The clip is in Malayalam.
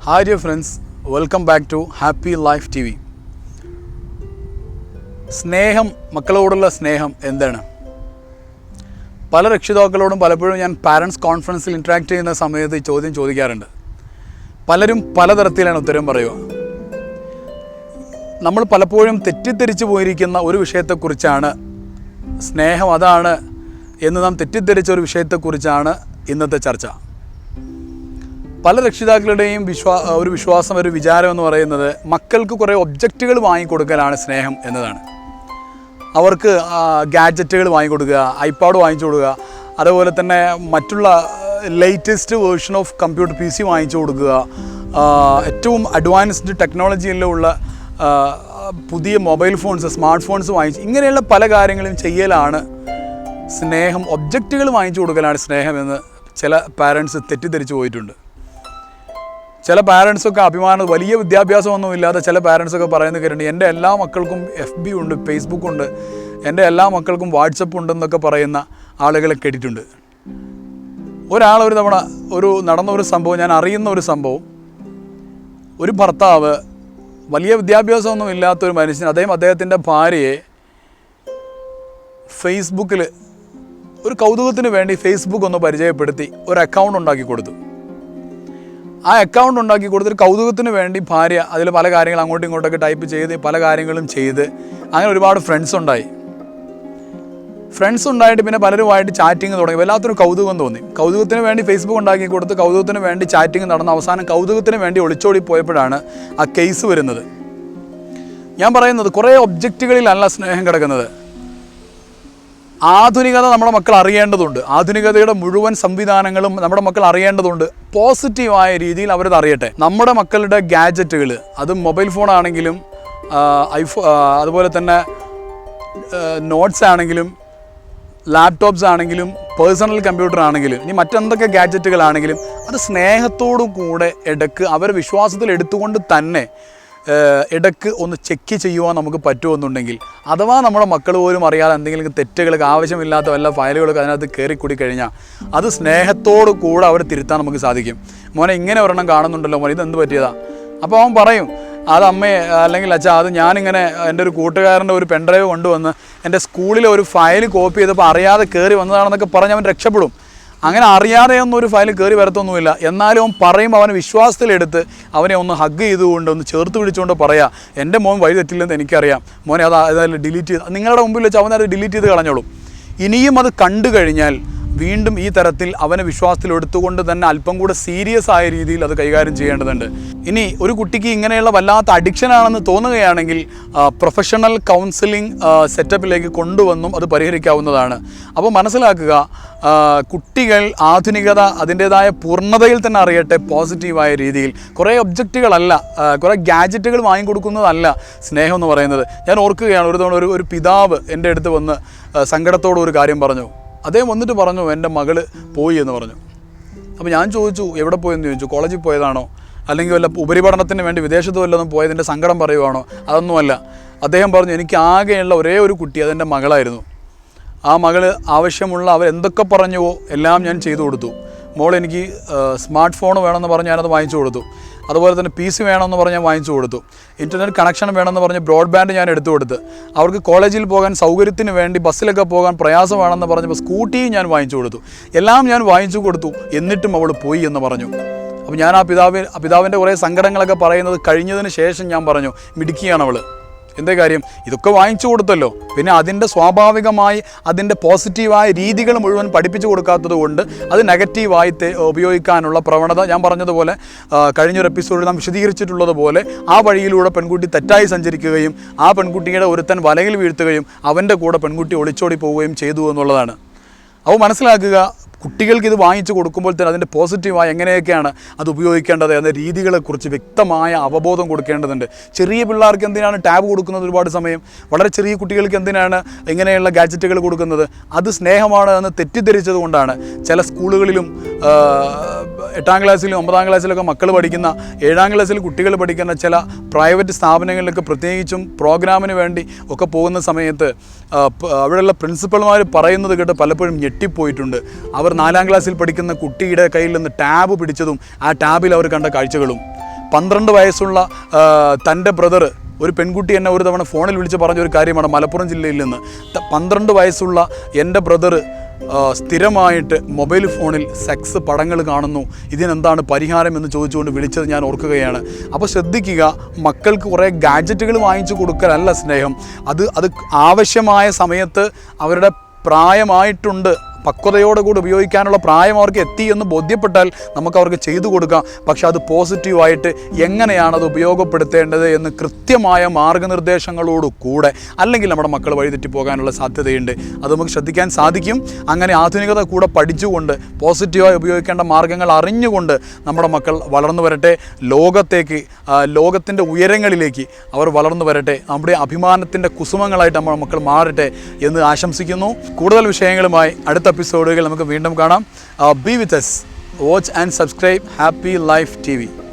Hi dear friends, welcome back to Happy Life TV. സ്നേഹം, മക്കളോടുള്ള സ്നേഹം എന്താണ്? പല രക്ഷിതാക്കളോടും പലപ്പോഴും ഞാൻ പാരൻസ് കോൺഫറൻസിൽ ഇൻട്രാക്ട് ചെയ്യുന്ന സമയത്ത് ഈ ചോദ്യം ചോദിക്കാറുണ്ട്. പലരും പലതരത്തിലാണ് ഉത്തരം പറയുക. നമ്മൾ പലപ്പോഴും തെറ്റിദ്ധരിച്ചു പോയിരിക്കുന്ന ഒരു വിഷയത്തെക്കുറിച്ചാണ്, സ്നേഹം അതാണ് എന്ന് നാം തെറ്റിദ്ധരിച്ച ഒരു വിഷയത്തെക്കുറിച്ചാണ് ഇന്നത്തെ ചർച്ച. പല രക്ഷിതാക്കളുടെയും ഒരു വിശ്വാസം, ഒരു വിചാരം എന്ന് പറയുന്നത് മക്കൾക്ക് കുറേ ഒബ്ജക്റ്റുകൾ വാങ്ങിക്കൊടുക്കലാണ് സ്നേഹം എന്നതാണ്. അവർക്ക് ഗാഡ്ജറ്റുകൾ വാങ്ങിക്കൊടുക്കുക, ഐപാഡ് വാങ്ങിച്ചു കൊടുക്കുക, അതുപോലെ തന്നെ മറ്റുള്ള latest version of computer PC വാങ്ങിച്ചു കൊടുക്കുക, ഏറ്റവും അഡ്വാൻസ്ഡ് ടെക്നോളജിയിലുള്ള പുതിയ മൊബൈൽ ഫോൺസ്, സ്മാർട്ട് ഫോൺസ് വാങ്ങിച്ച്, ഇങ്ങനെയുള്ള പല കാര്യങ്ങളും ചെയ്യലാണ് സ്നേഹം. ഒബ്ജക്റ്റുകൾ വാങ്ങിച്ചു കൊടുക്കലാണ് സ്നേഹമെന്ന് ചില പാരൻസ് തെറ്റിദ്ധരിച്ചു പോയിട്ടുണ്ട്. ചില പാരൻസൊക്കെ അഭിമാനം, വലിയ വിദ്യാഭ്യാസമൊന്നും ഇല്ലാതെ ചില പാരൻസൊക്കെ പറയുന്നത് കേട്ടിട്ടുണ്ട്, എൻ്റെ എല്ലാ മക്കൾക്കും FB ഉണ്ട്, ഫേസ്ബുക്ക് ഉണ്ട്, എൻ്റെ എല്ലാ മക്കൾക്കും വാട്സപ്പ് ഉണ്ടെന്നൊക്കെ പറയുന്ന ആളുകളെ കേട്ടിട്ടുണ്ട്. ഒരു തവണ നടന്ന ഒരു സംഭവം, ഞാൻ അറിയുന്ന ഒരു സംഭവം, ഒരു ഭർത്താവ് വലിയ വിദ്യാഭ്യാസമൊന്നും ഇല്ലാത്തൊരു മനുഷ്യൻ, അദ്ദേഹത്തിൻ്റെ ഭാര്യയെ ഫേസ്ബുക്കിൽ ഒരു കൗതുകത്തിന് വേണ്ടി ഫേസ്ബുക്ക് ഒന്ന് പരിചയപ്പെടുത്തി ഒരു അക്കൗണ്ട് ഉണ്ടാക്കി കൊടുത്തു. ആ അക്കൗണ്ട് ഉണ്ടാക്കി കൊടുത്തൊരു കൗതുകത്തിന് വേണ്ടി ഭാര്യ അതിൽ പല കാര്യങ്ങൾ അങ്ങോട്ടും ഇങ്ങോട്ടൊക്കെ ടൈപ്പ് ചെയ്ത് പല കാര്യങ്ങളും ചെയ്ത് അങ്ങനെ ഒരുപാട് ഫ്രണ്ട്സ് ഉണ്ടായിട്ട് പിന്നെ പലരുമായിട്ട് ചാറ്റിങ് തുടങ്ങി. വല്ലാത്തൊരു കൗതുകം തോന്നി. കൗതുകത്തിന് വേണ്ടി ഫേസ്ബുക്ക് ഉണ്ടാക്കി കൊടുത്ത് കൗതുകത്തിന് വേണ്ടി ചാറ്റിങ് നടന്ന അവസാനം കൗതുകത്തിന് വേണ്ടി ഒളിച്ചോടി പോയപ്പോഴാണ് ആ കേസ് വരുന്നത്. ഞാൻ പറയുന്നത് കുറേ ഒബ്ജക്റ്റുകളിലല്ല സ്നേഹം കിടക്കുന്നത്. ആധുനികത നമ്മുടെ മക്കൾ അറിയേണ്ടതുണ്ട്. ആധുനികതയുടെ മുഴുവൻ സംവിധാനങ്ങളും നമ്മുടെ മക്കൾ അറിയേണ്ടതുണ്ട്. പോസിറ്റീവായ രീതിയിൽ അവരത് അറിയട്ടെ. നമ്മുടെ മക്കളുടെ ഗാഡ്ജറ്റുകൾ, അത് മൊബൈൽ ഫോണാണെങ്കിലും അതുപോലെ തന്നെ നോട്ട്സ് ആണെങ്കിലും ലാപ്ടോപ്സ് ആണെങ്കിലും പേഴ്സണൽ കമ്പ്യൂട്ടർ ആണെങ്കിലും ഇനി മറ്റെന്തൊക്കെ ഗാഡ്ജറ്റുകളാണെങ്കിലും അത് സ്നേഹത്തോടു കൂടെ ഇടയ്ക്ക് അവരെ വിശ്വാസത്തിൽ എടുത്തുകൊണ്ട് തന്നെ ഇടയ്ക്ക് ഒന്ന് ചെക്ക് ചെയ്യുവാൻ നമുക്ക് പറ്റുമെന്നുണ്ടെങ്കിൽ, അഥവാ നമ്മുടെ മക്കൾ പോലും അറിയാതെ എന്തെങ്കിലും തെറ്റുകൾക്ക് ആവശ്യമില്ലാത്ത വല്ല ഫയലുകളൊക്കെ അതിനകത്ത് കയറിക്കൂടി കഴിഞ്ഞാൽ അത് സ്നേഹത്തോടു കൂടെ അവർ തിരുത്താൻ നമുക്ക് സാധിക്കും. മോനെ ഇങ്ങനെ ഒരെണ്ണം കാണുന്നുണ്ടല്ലോ, മോനെ ഇതെന്ത് പറ്റിയതാ? അപ്പോൾ അവൻ പറയും, അത് അമ്മയെ അല്ലെങ്കിൽ അച്ഛാ, അത് ഞാനിങ്ങനെ എൻ്റെ ഒരു കൂട്ടുകാരൻ്റെ ഒരു പെൻഡ്രൈവ് കൊണ്ടുവന്ന് എൻ്റെ സ്കൂളിലെ ഒരു ഫയൽ കോപ്പി ചെയ്തപ്പോൾ അറിയാതെ കയറി വന്നതാണെന്നൊക്കെ പറഞ്ഞ് അവൻ രക്ഷപ്പെടും. അങ്ങനെ അറിയാതെയൊന്നും ഒരു ഫയൽ കയറി വരത്തൊന്നുമില്ല. എന്നാലും അവൻ പറയുമ്പോൾ അവനെ വിശ്വാസത്തിലെടുത്ത് അവനെ ഒന്ന് ഹഗ് ചെയ്തുകൊണ്ട് ഒന്ന് ചേർത്ത് പിടിച്ചുകൊണ്ട് പറയാം, എൻ്റെ മോൻ വഴി തെറ്റില്ലെന്ന് എനിക്കറിയാം, മോനെ അതായത് ഡിലീറ്റ് ചെയ്ത് നിങ്ങളുടെ മുമ്പിൽ വെച്ച് അവനത് ഡിലീറ്റ് ചെയ്ത് കളഞ്ഞോളും. ഇനിയും അത് കണ്ടു കഴിഞ്ഞാൽ വീണ്ടും ഈ തരത്തിൽ അവനെ വിശ്വാസത്തിലെടുത്തുകൊണ്ട് തന്നെ അല്പം കൂടെ സീരിയസ് ആയ രീതിയിൽ അത് കൈകാര്യം ചെയ്യേണ്ടതുണ്ട്. ഇനി ഒരു കുട്ടിക്ക് ഇങ്ങനെയുള്ള വല്ലാത്ത അഡിക്ഷനാണെന്ന് തോന്നുകയാണെങ്കിൽ പ്രൊഫഷണൽ കൗൺസിലിംഗ് സെറ്റപ്പിലേക്ക് കൊണ്ടുവന്നും അത് പരിഹരിക്കാവുന്നതാണ്. അപ്പോൾ മനസ്സിലാക്കുക, കുട്ടികൾ ആധുനികത അതിൻ്റേതായ പൂർണ്ണതയിൽ തന്നെ അറിയട്ടെ. പോസിറ്റീവായ രീതിയിൽ കുറേ ഒബ്ജക്റ്റുകളല്ല, കുറേ ഗാഡ്ജറ്റുകൾ വാങ്ങിക്കൊടുക്കുന്നതല്ല സ്നേഹം എന്ന് പറയുന്നത്. ഞാൻ ഓർക്കുകയാണ്, ഒരു തവണ ഒരു പിതാവ് എൻ്റെ അടുത്ത് വന്ന് സങ്കടത്തോടെ ഒരു കാര്യം പറഞ്ഞു. അദ്ദേഹം വന്നിട്ട് പറഞ്ഞു, എൻ്റെ മകള് പോയി എന്ന് പറഞ്ഞു. അപ്പോൾ ഞാൻ ചോദിച്ചു, എവിടെ പോയെന്ന് ചോദിച്ചു. കോളേജിൽ പോയതാണോ, അല്ലെങ്കിൽ വല്ല ഉപരിപഠനത്തിന് വേണ്ടി വിദേശത്ത് വല്ലതും പോയതിൻ്റെ സങ്കടം പറയുവാണോ? അതൊന്നുമല്ല. അദ്ദേഹം പറഞ്ഞു, എനിക്ക് ആകെയുള്ള ഒരേ ഒരു കുട്ടി, അതെൻ്റെ മകളായിരുന്നു. ആ മകള് ആവശ്യമുള്ള അവർ എന്തൊക്കെ പറഞ്ഞുവോ എല്ലാം ഞാൻ ചെയ്തു കൊടുത്തു. മോൾ എനിക്ക് സ്മാർട്ട് ഫോൺ വേണമെന്ന് പറഞ്ഞ് ഞാനത് വാങ്ങിച്ചു കൊടുത്തു. അതുപോലെ തന്നെ PC വേണമെന്ന് പറഞ്ഞ് ഞാൻ വാങ്ങിച്ചു കൊടുത്തു. ഇൻ്റർനെറ്റ് കണക്ഷൻ വേണമെന്ന് പറഞ്ഞ് ബ്രോഡ്ബാൻഡ് ഞാൻ എടുത്തു കൊടുത്ത്. അവർക്ക് കോളേജിൽ പോകാൻ സൗകര്യത്തിന് വേണ്ടി ബസ്സിലൊക്കെ പോകാൻ പ്രയാസമാണെന്ന് പറഞ്ഞപ്പോൾ സ്കൂട്ടിയും ഞാൻ വാങ്ങിച്ചു കൊടുത്തു. എല്ലാം ഞാൻ വാങ്ങിച്ചു കൊടുത്തു. എന്നിട്ടും അവൾ പോയി എന്ന് പറഞ്ഞു. അപ്പോൾ ഞാൻ ആ പിതാവിൻ്റെ കുറേ സങ്കടങ്ങളൊക്കെ പറയുന്നത് കഴിഞ്ഞതിന് ശേഷം ഞാൻ പറഞ്ഞു, മിടുക്കിയാണ് അവൾ. എന്തേ കാര്യം? ഇതൊക്കെ വാങ്ങിച്ചു കൊടുത്തല്ലോ. പിന്നെ അതിൻ്റെ സ്വാഭാവികമായി അതിൻ്റെ പോസിറ്റീവായ രീതികൾ മുഴുവൻ പഠിപ്പിച്ചു കൊടുക്കാത്തത് കൊണ്ട് അത് നെഗറ്റീവായി ഉപയോഗിക്കാനുള്ള പ്രവണത, ഞാൻ പറഞ്ഞതുപോലെ കഴിഞ്ഞൊരു എപ്പിസോഡിൽ നാം വിശദീകരിച്ചിട്ടുള്ളതുപോലെ, ആ വഴിയിലൂടെ പെൺകുട്ടി തെറ്റായി സഞ്ചരിക്കുകയും ആ പെൺകുട്ടിയുടെ ഒരുത്തൻ വലയിൽ വീഴ്ത്തുകയും അവൻ്റെ കൂടെ പെൺകുട്ടി ഒളിച്ചോടി പോവുകയും ചെയ്തു എന്നുള്ളതാണ്. അപ്പോൾ മനസ്സിലാക്കുക, കുട്ടികൾക്ക് ഇത് വാങ്ങിച്ചു കൊടുക്കുമ്പോൾ തന്നെ അതിൻ്റെ പോസിറ്റീവായി എങ്ങനെയൊക്കെയാണ് അത് ഉപയോഗിക്കേണ്ടത് എന്ന രീതികളെക്കുറിച്ച് വ്യക്തമായ അവബോധം കൊടുക്കേണ്ടതുണ്ട്. ചെറിയ പിള്ളേർക്ക് എന്തിനാണ് ടാബ് കൊടുക്കുന്നത് ഒരുപാട് സമയം? വളരെ ചെറിയ കുട്ടികൾക്ക് എന്തിനാണ് ഇങ്ങനെയുള്ള ഗാഡ്ജറ്റുകൾ കൊടുക്കുന്നത്? അത് സ്നേഹമാണ് എന്ന് തെറ്റിദ്ധരിച്ചത് കൊണ്ടാണ് ചില സ്കൂളുകളിലും 8ാം ക്ലാസ്സിലും 9ാം ക്ലാസ്സിലൊക്കെ മക്കൾ പഠിക്കുന്ന, 7ാം ക്ലാസ്സിൽ കുട്ടികൾ പഠിക്കുന്ന ചില പ്രൈവറ്റ് സ്ഥാപനങ്ങളിലൊക്കെ പ്രത്യേകിച്ചും പ്രോഗ്രാമിന് വേണ്ടി ഒക്കെ പോകുന്ന സമയത്ത് അവിടെയുള്ള പ്രിൻസിപ്പൽമാർ പറയുന്നത് കേട്ട് പലപ്പോഴും ഞെട്ടിപ്പോയിട്ടുണ്ട്. അവർ 4ാം ക്ലാസ്സിൽ പഠിക്കുന്ന കുട്ടിയുടെ കയ്യിൽ നിന്ന് ടാബ് പിടിച്ചതും ആ ടാബിൽ അവർ കണ്ട കാഴ്ചകളും. 12 വയസ്സുള്ള തൻ്റെ ബ്രദർ, ഒരു പെൺകുട്ടി എന്നെ ഒരു തവണ ഫോണിൽ വിളിച്ച് പറഞ്ഞൊരു കാര്യമാണ്, മലപ്പുറം ജില്ലയിൽ നിന്ന് 12 വയസ്സുള്ള എൻ്റെ ബ്രദർ സ്ഥിരമായിട്ട് മൊബൈൽ ഫോണിൽ സെക്സ് പടങ്ങൾ കാണുന്നു, ഇതിനെന്താണ് പരിഹാരം എന്ന് ചോദിച്ചുകൊണ്ട് വിളിച്ചത് ഞാൻ ഓർക്കുകയാണ്. അപ്പോൾ ശ്രദ്ധിക്കുക, മക്കൾക്ക് കുറേ ഗാഡ്ജറ്റുകൾ വാങ്ങിച്ചു കൊടുക്കലല്ല സ്നേഹം, അത് ആവശ്യമായ സമയത്ത് അവരുടെ പ്രായമായിട്ടുണ്ട്, പക്വതയോടുകൂടി ഉപയോഗിക്കാനുള്ള പ്രായം അവർക്ക് എത്തി എന്ന് ബോധ്യപ്പെട്ടാൽ നമുക്ക് അവർക്ക് ചെയ്തു കൊടുക്കാം. പക്ഷെ അത് പോസിറ്റീവായിട്ട് എങ്ങനെയാണ് അത് ഉപയോഗപ്പെടുത്തേണ്ടത് എന്ന് കൃത്യമായ മാർഗ്ഗനിർദ്ദേശങ്ങളോട് കൂടെ, അല്ലെങ്കിൽ നമ്മുടെ മക്കൾ വഴിതെറ്റി പോകാനുള്ള സാധ്യതയുണ്ട്. അത് നമുക്ക് ശ്രദ്ധിക്കാൻ സാധിക്കും. അങ്ങനെ ആധുനികത കൂടെ പഠിച്ചുകൊണ്ട് പോസിറ്റീവായി ഉപയോഗിക്കേണ്ട മാർഗ്ഗങ്ങൾ അറിഞ്ഞുകൊണ്ട് നമ്മുടെ മക്കൾ വളർന്നു വരട്ടെ, ലോകത്തിൻ്റെ ഉയരങ്ങളിലേക്ക് അവർ വളർന്നു വരട്ടെ, നമ്മുടെ അഭിമാനത്തിൻ്റെ കുസുമങ്ങളായിട്ട് നമ്മുടെ മക്കൾ മാറട്ടെ എന്ന് ആശംസിക്കുന്നു. കൂടുതൽ വിഷയങ്ങളുമായി അടുത്ത എപ്പിസോഡുകൾ നമുക്ക് വീണ്ടും കാണാം. B with us. Watch and subscribe happy life TV.